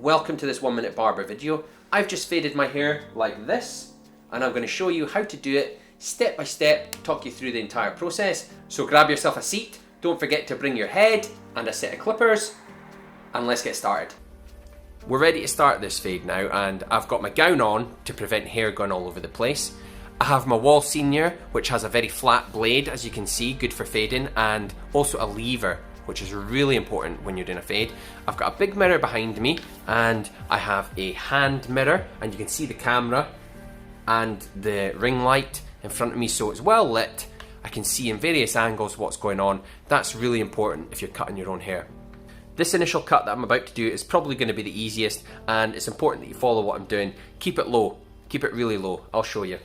welcome to this 1 minute barber video. I've just faded my hair like this and I'm going to show you how to do it step by step, talk you through the entire process. So grab yourself a seat, don't forget to bring your head and a set of clippers, and let's get started. We're ready to start this fade now, and I've got my gown on to prevent hair going all over the place. I have my wall senior, which has a very flat blade, as you can see, good for fading, and also a lever, which is really important when you're doing a fade. I've got a big mirror behind me, and I have a hand mirror, and you can see the camera and the ring light in front of me, so it's well lit. I can see in various angles what's going on. That's really important if you're cutting your own hair. This initial cut that I'm about to do is probably going to be the easiest, and it's important that you follow what I'm doing. Keep it low, keep it really low. I'll show you.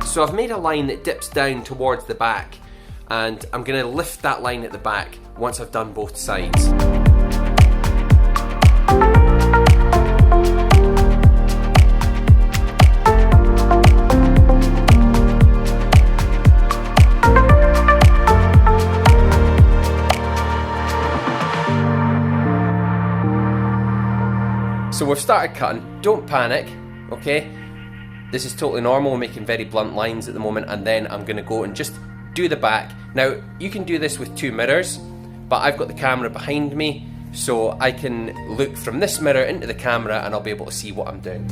So I've made a line that dips down towards the back, and I'm going to lift that line at the back once I've done both sides. So we've started cutting, don't panic, okay? This is totally normal, we're making very blunt lines at the moment, and then I'm going to go and just do the back. Now, you can do this with 2 mirrors, but I've got the camera behind me, so I can look from this mirror into the camera and I'll be able to see what I'm doing.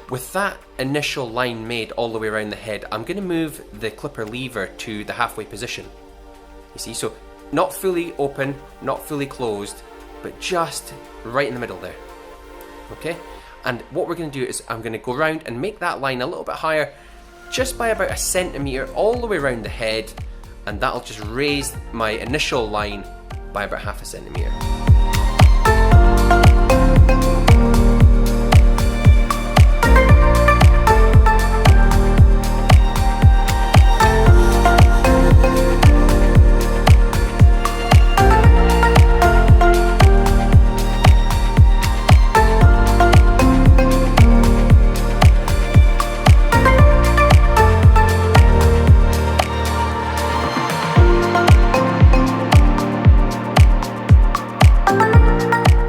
With that initial line made all the way around the head, I'm going to move the clipper lever to the halfway position. You see, so not fully open, not fully closed, but just right in the middle there. Okay? And what we're going to do is I'm going to go around and make that line a little bit higher, just by about 1 centimetre all the way around the head, and that'll just raise my initial line by about 0.5 centimetre.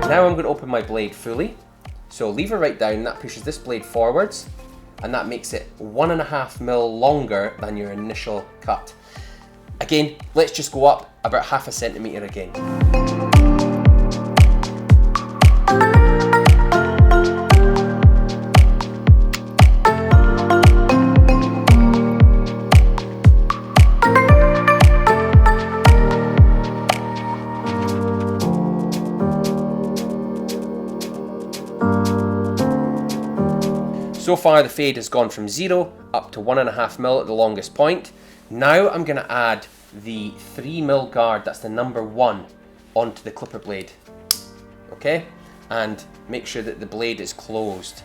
Now I'm going to open my blade fully. So lever right down, that pushes this blade forwards, and that makes it 1.5 mil longer than your initial cut. Again, let's just go up about 0.5 centimetre again. So far the fade has gone from 0 up to 1.5 mil at the longest point. Now I'm going to add the 3 mil guard, that's the number 1, onto the clipper blade. Okay? And make sure that the blade is closed.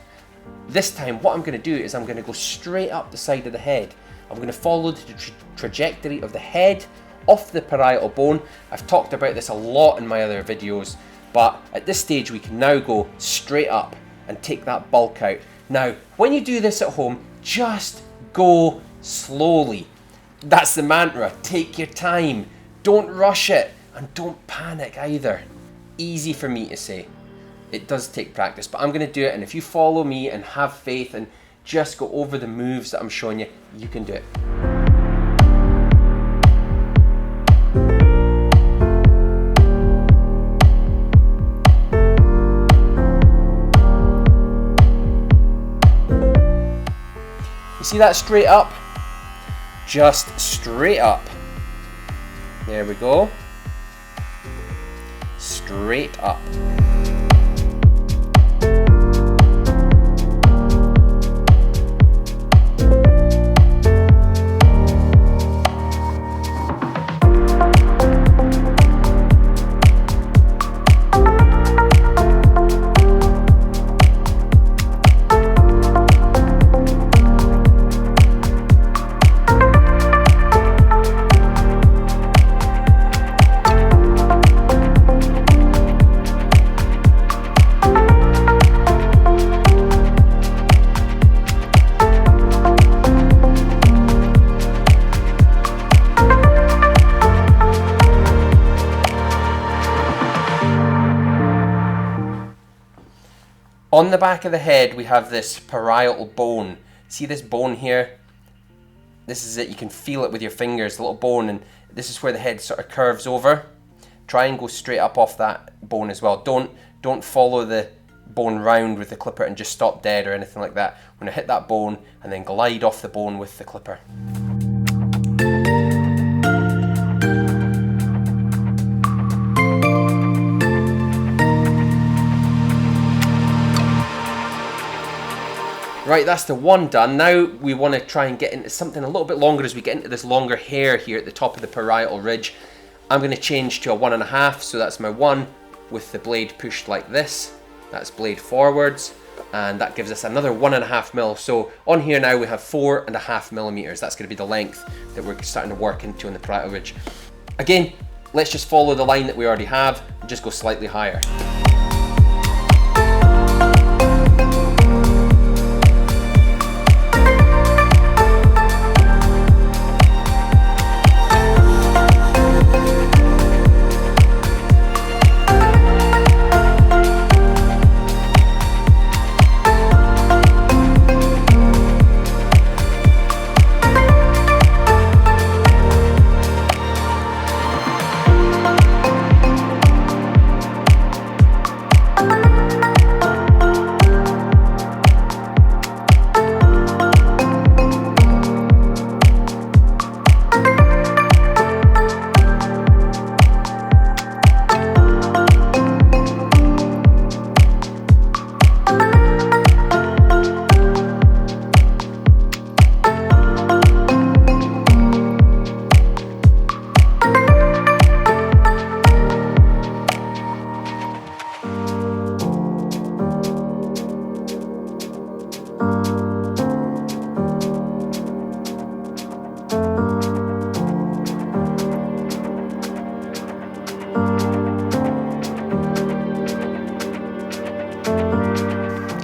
This time what I'm going to do is I'm going to go straight up the side of the head. I'm going to follow the trajectory of the head off the parietal bone. I've talked about this a lot in my other videos, but at this stage we can now go straight up and take that bulk out. Now, when you do this at home, just go slowly. That's the mantra. Take your time. Don't rush it, and don't panic either. Easy for me to say. It does take practice, but I'm going to do it, and if you follow me and have faith and just go over the moves that I'm showing you, you can do it. See that straight up? Just straight up. There we go. Straight up. On the back of the head, we have this parietal bone. See this bone here? This is it. You can feel it with your fingers, the little bone, and this is where the head sort of curves over. Try and go straight up off that bone as well. Don't follow the bone round with the clipper and just stop dead or anything like that. We're going to hit that bone and then glide off the bone with the clipper. Right, that's the one done. Now we want to try and get into something a little bit longer as we get into this longer hair here at the top of the parietal ridge. I'm going to change to a 1.5, so that's my 1 with the blade pushed like this. That's blade forwards, and that gives us another 1.5 mil. So on here now we have 4.5 millimeters. That's going to be the length that we're starting to work into on the parietal ridge. Again, let's just follow the line that we already have and just go slightly higher.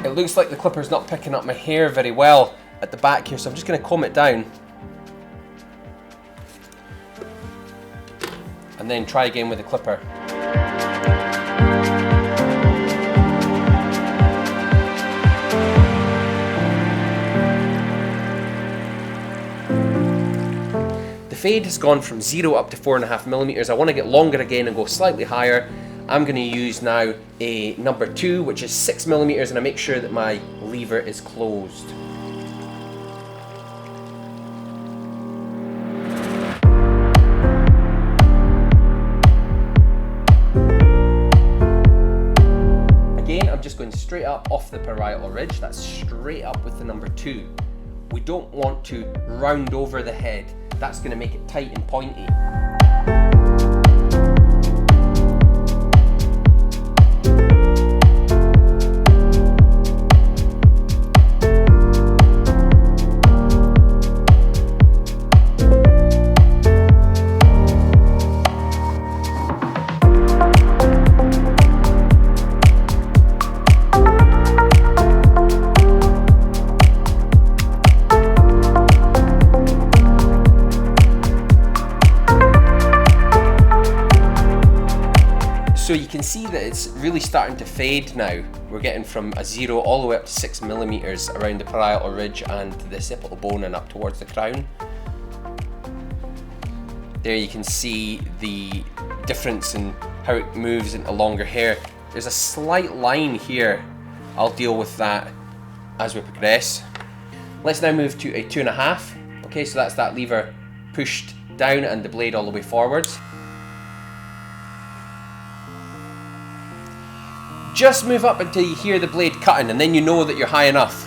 It looks like the clipper's not picking up my hair very well at the back here, so I'm just going to comb it down and then try again with the clipper. The fade has gone from 0 up to 4.5 millimeters. I want to get longer again and go slightly higher. I'm going to use now a number 2, which is 6 millimeters, and I make sure that my lever is closed. Again, I'm just going straight up off the parietal ridge. That's straight up with the number 2. We don't want to round over the head. That's going to make it tight and pointy. So you can see that it's really starting to fade now. We're getting from a 0 all the way up to 6 millimeters around the parietal ridge and the occipital bone and up towards the crown. There you can see the difference in how it moves into longer hair. There's a slight line here. I'll deal with that as we progress. Let's now move to a 2.5. Okay, so that's that lever pushed down and the blade all the way forwards. Just move up until you hear the blade cutting, and then you know that you're high enough.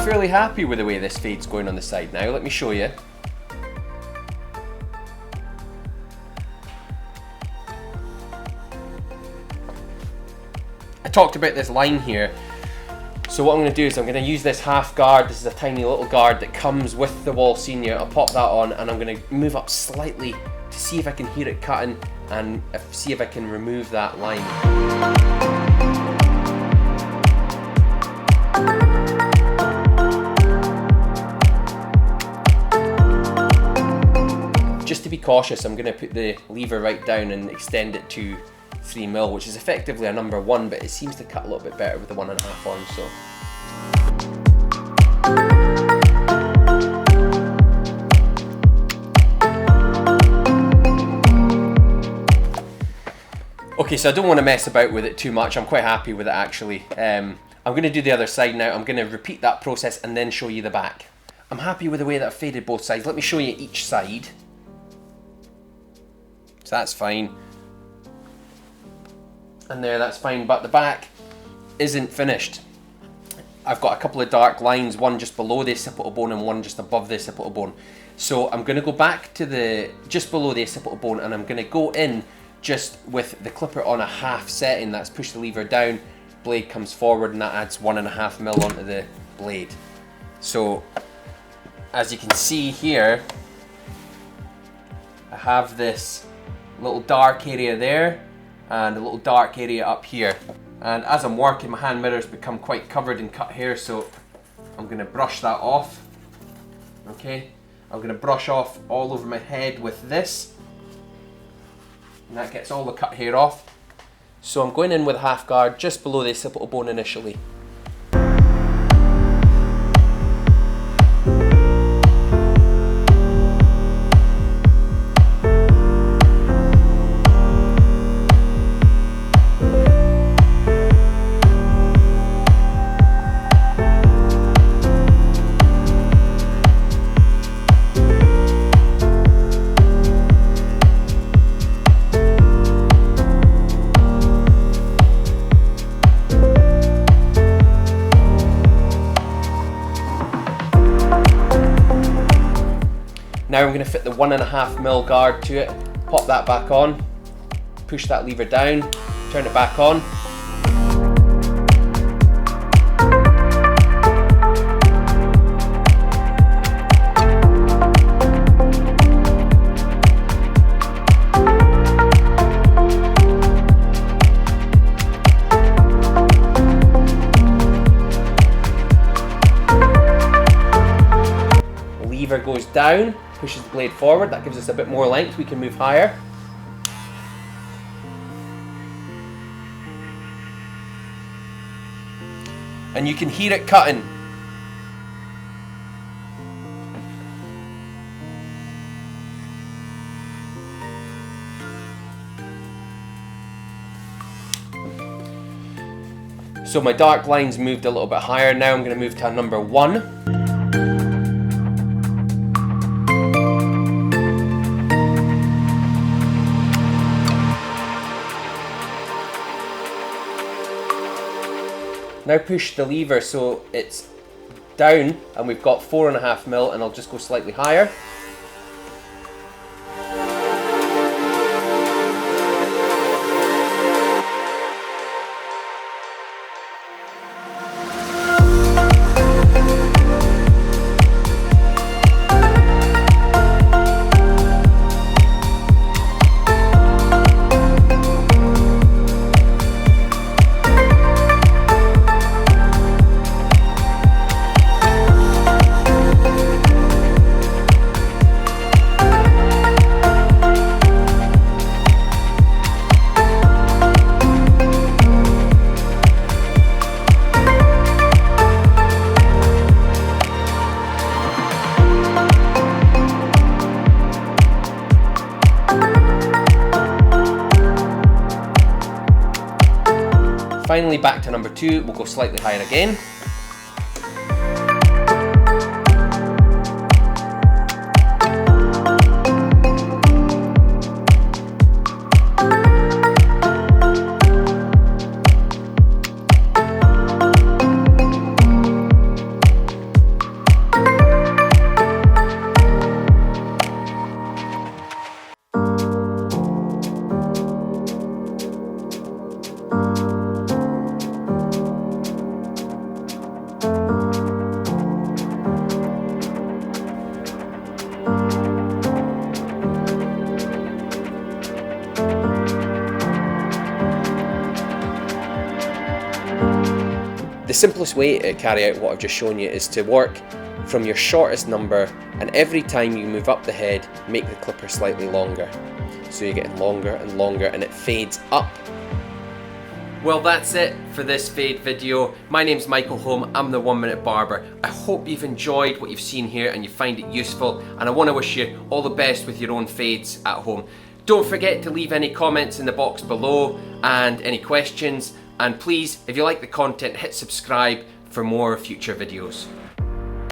Fairly happy with the way this fade's going on the side now. Let me show you. I talked about this line here. So what I'm going to do is I'm going to use this half guard. This is a tiny little guard that comes with the wall senior. I'll pop that on and I'm going to move up slightly to see if I can hear it cutting and see if I can remove that line. Just to be cautious, I'm going to put the lever right down and extend it to 3mm, which is effectively a number 1, but it seems to cut a little bit better with the 1.5 on. So okay, so I don't want to mess about with it too much. I'm quite happy with it actually. I'm going to do the other side now. I'm going to repeat that process and then show you the back. I'm happy with the way that I've faded both sides. Let me show you each side. So that's fine. And there, that's fine, but the back isn't finished. I've got a couple of dark lines, one just below the occipital bone and one just above the occipital bone. So I'm going to go back to the just below the occipital bone and I'm going to go in just with the clipper on a half setting. That's push the lever down, blade comes forward, and that adds 1.5mm onto the blade. So as you can see here, I have this little dark area there and a little dark area up here, and as I'm working my hand mirrors become quite covered in cut hair, so I'm going to brush that off. Okay, I'm going to brush off all over my head with this, and that gets all the cut hair off. So I'm going in with a half guard just below the occipital bone initially. Now I'm going to fit the 1.5mm guard to it, pop that back on, push that lever down, turn it back on. Lever goes down, pushes the blade forward, that gives us a bit more length, we can move higher. And you can hear it cutting. So my dark line's moved a little bit higher, now I'm going to move to a number 1. Now push the lever so it's down and we've got 4.5mm, and I'll just go slightly higher. Finally, back to number 2, we'll go slightly higher again. The simplest way to carry out what I've just shown you is to work from your shortest number, and every time you move up the head, make the clipper slightly longer. So you're getting longer and longer and it fades up. Well, that's it for this fade video. My name's Michael Holm, I'm the 1 Minute Barber. I hope you've enjoyed what you've seen here and you find it useful, and I want to wish you all the best with your own fades at home. Don't forget to leave any comments in the box below and any questions. And please, if you like the content, hit subscribe for more future videos.